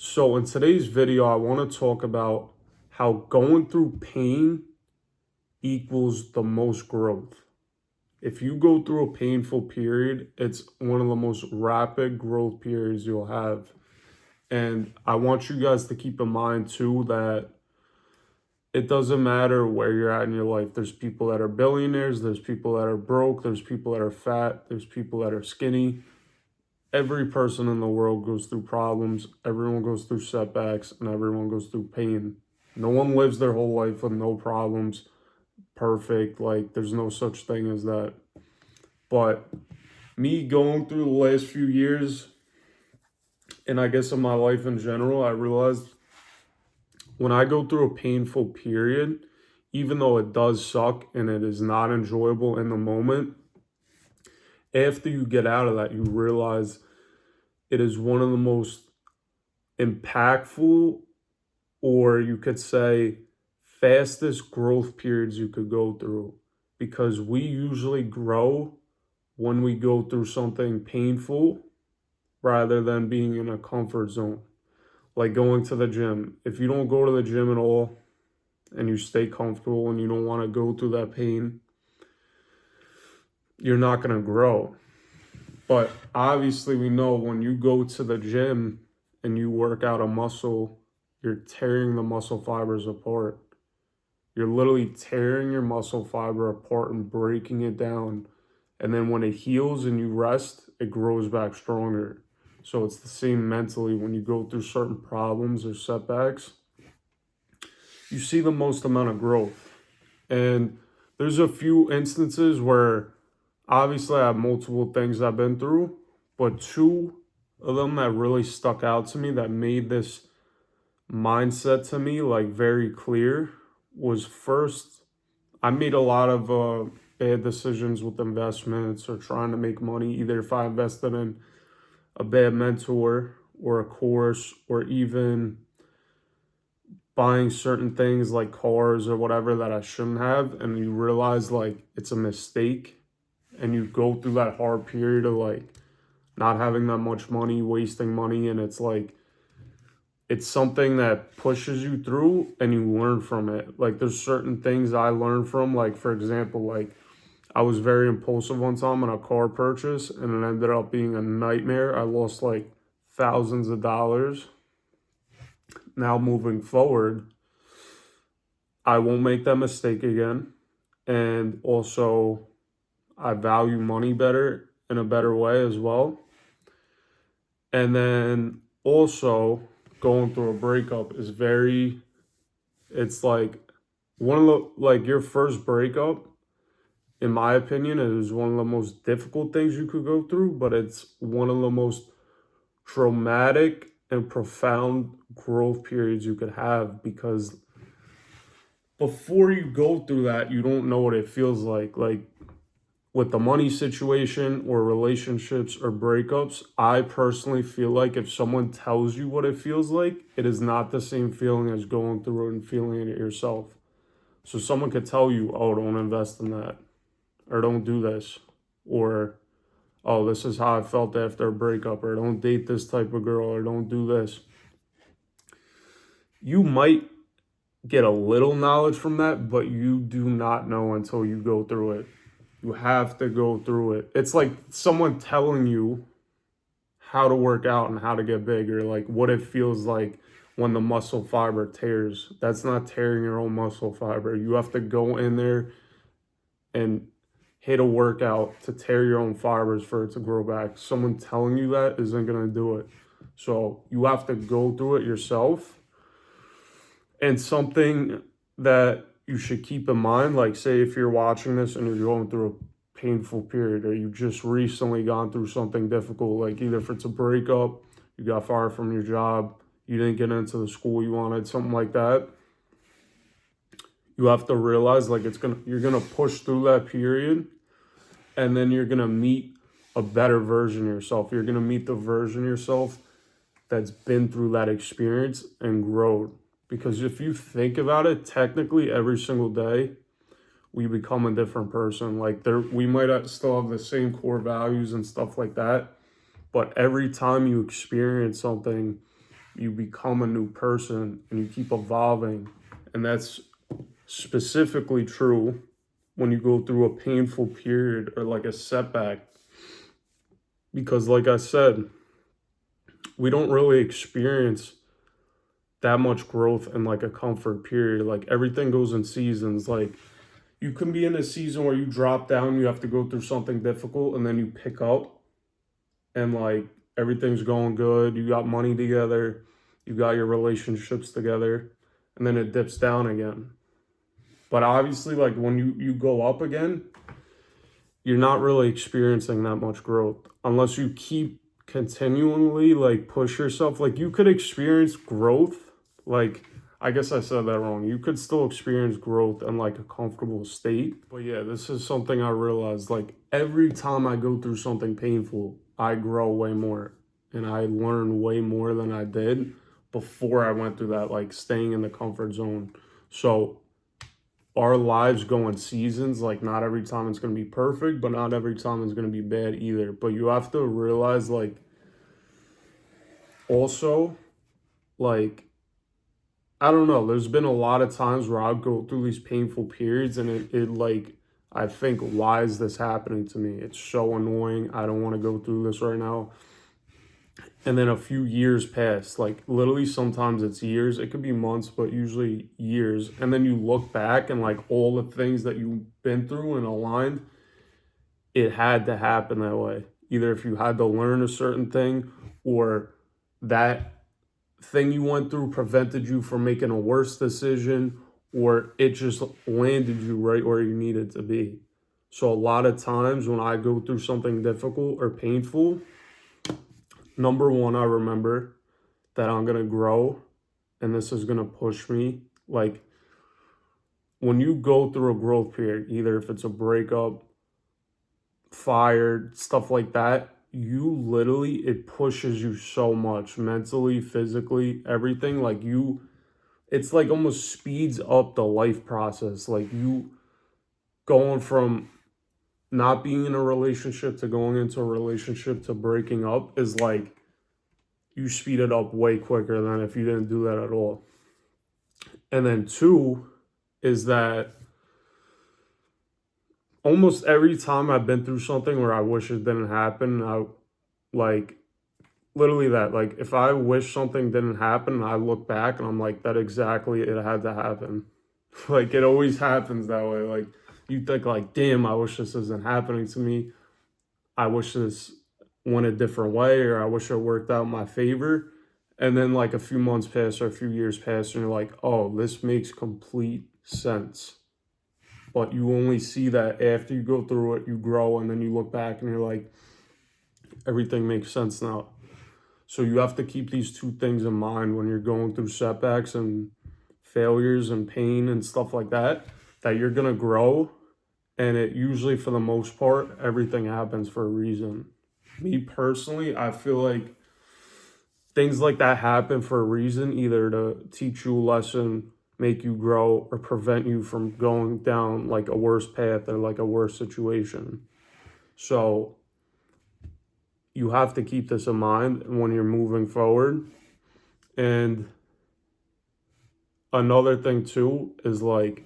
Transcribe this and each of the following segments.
So in today's video, I want to talk about how going through pain equals the most growth. If you go through a painful period, it's one of the most rapid growth periods you'll have. And I want you guys to keep in mind too that it doesn't matter where you're at in your life. There's people that are billionaires, there's people that are broke, there's people that are fat, there's people that are skinny. Every person in the world goes through problems, everyone goes through setbacks, and everyone goes through pain. No one lives their whole life with no problems, perfect. Like, there's no such thing as that. But me going through the last few years, and I guess in my life in general, I realized when I go through a painful period, even though it does suck and it is not enjoyable in the moment, after you get out of that, you realize it is one of the most impactful, or you could say fastest growth periods you could go through, because we usually grow when we go through something painful rather than being in a comfort zone. Like going to the gym. If you don't go to the gym at all and you stay comfortable and you don't want to go through that pain, you're not going to grow. But obviously, we know when you go to the gym and you work out a muscle, you're tearing the muscle fibers apart. You're literally tearing your muscle fiber apart and breaking it down. And then when it heals and you rest, it grows back stronger. So it's the same mentally when you go through certain problems or setbacks. You see the most amount of growth. And there's a few instances where obviously I have multiple things I've been through, but two of them that really stuck out to me that made this mindset to me like very clear was, first, I made a lot of bad decisions with investments or trying to make money, either if I invested in a bad mentor or a course, or even buying certain things like cars or whatever that I shouldn't have, and you realize like it's a mistake, and you go through that hard period of like not having that much money, wasting money, and it's like it's something that pushes you through and you learn from it. Like, there's certain things I learned from, like, for example, like I was very impulsive one time on a car purchase and it ended up being a nightmare. I lost like thousands of dollars. Now moving forward, I won't make that mistake again. And also, I value money better in a better way as well. And then also, going through a breakup is it's like one of the, like your first breakup, in my opinion, is one of the most difficult things you could go through, but it's one of the most traumatic and profound growth periods you could have, because before you go through that, you don't know what it feels like. Like with the money situation or relationships or breakups, I personally feel like if someone tells you what it feels like, it is not the same feeling as going through it and feeling it yourself. So someone could tell you, oh, don't invest in that, or don't do this, or oh, this is how I felt after a breakup, or don't date this type of girl, or don't do this. You might get a little knowledge from that, but you do not know until you go through it. You have to go through it. It's like someone telling you how to work out and how to get bigger, like what it feels like when the muscle fiber tears. That's not tearing your own muscle fiber. You have to go in there and hit a workout to tear your own fibers for it to grow back. Someone telling you that isn't going to do it. So you have to go through it yourself. And something that you should keep in mind, like say if you're watching this and you're going through a painful period, or you just recently gone through something difficult, like either if it's a breakup, you got fired from your job, you didn't get into the school you wanted, something like that, you have to realize like you're gonna push through that period, and then you're gonna meet a better version of yourself. You're gonna meet the version of yourself that's been through that experience and grown. Because if you think about it, technically every single day we become a different person. Like we might still have the same core values and stuff like that, but every time you experience something you become a new person and you keep evolving. And that's specifically true when you go through a painful period or like a setback. Because, like I said, we don't really experience that much growth in like a comfort period. Like everything goes in seasons. Like you can be in a season where you drop down, you have to go through something difficult, and then you pick up and like everything's going good. You got money together, you got your relationships together, and then it dips down again. But obviously, like when you go up again, you're not really experiencing that much growth unless you keep continually like push yourself. Like you could experience growth, like I guess I said that wrong. You could still experience growth in like a comfortable state. But yeah, this is something I realized, like every time I go through something painful, I grow way more and I learn way more than I did before I went through that, like staying in the comfort zone. So our lives go in seasons. Like not every time it's going to be perfect, but not every time it's going to be bad either. But you have to realize, like, also, like, I don't know, there's been a lot of times where I'll go through these painful periods and it like I think, why is this happening to me? It's so annoying. I don't want to go through this right now. And then a few years pass, like literally sometimes it's years, it could be months, but usually years. And then you look back and like all the things that you've been through and aligned, it had to happen that way. Either if you had to learn a certain thing, or that thing you went through prevented you from making a worse decision, or it just landed you right where you needed to be. So a lot of times when I go through something difficult or painful, number one, I remember that I'm going to grow and this is going to push me. Like when you go through a growth period, either if it's a breakup, fired, stuff like that, you literally, it pushes you so much mentally, physically, everything. Like you, it's like almost speeds up the life process. Like you going from not being in a relationship to going into a relationship to breaking up is like you speed it up way quicker than if you didn't do that at all. And then two is that almost every time I've been through something where I wish it didn't happen, I like literally that. Like if I wish something didn't happen, I look back and I'm like, that exactly it had to happen. Like it always happens that way. Like you think like, damn, I wish this isn't happening to me. I wish this went a different way, or I wish it worked out in my favor. And then like a few months pass or a few years pass and you're like, oh, this makes complete sense. But you only see that after you go through it, you grow, and then you look back and you're like, everything makes sense now. So you have to keep these two things in mind when you're going through setbacks and failures and pain and stuff like that, that you're going to grow. And it usually, for the most part, everything happens for a reason. Me personally, I feel like things like that happen for a reason, either to teach you a lesson, make you grow, or prevent you from going down like a worse path or like a worse situation. So you have to keep this in mind when you're moving forward. And another thing too is like,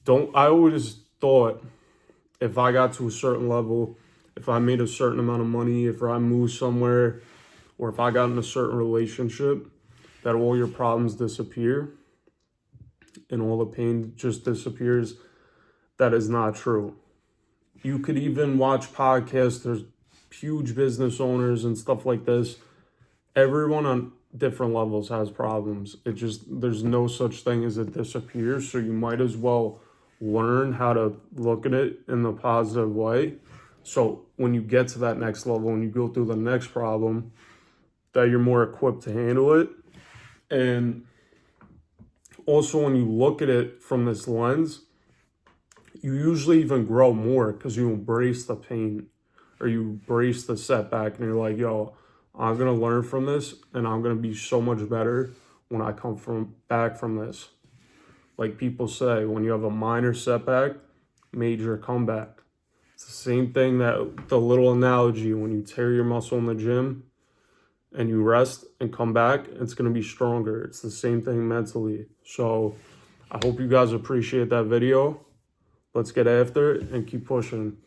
I always thought if I got to a certain level, if I made a certain amount of money, if I moved somewhere, or if I got in a certain relationship, that all your problems disappear and all the pain just disappears. That is not true. You could even watch podcasts. There's huge business owners and stuff like this. Everyone on different levels has problems. There's no such thing as it disappears. So you might as well learn how to look at it in the positive way. So when you get to that next level and you go through the next problem, that you're more equipped to handle it. And also when you look at it from this lens, you usually even grow more because you embrace the pain or you embrace the setback and you're like, yo, I'm going to learn from this and I'm going to be so much better when I come back from this. Like people say, when you have a minor setback, major comeback. It's the same thing, that the little analogy when you tear your muscle in the gym and you rest and come back, it's going to be stronger. It's the same thing mentally. So I hope you guys appreciate that video. Let's get after it and keep pushing.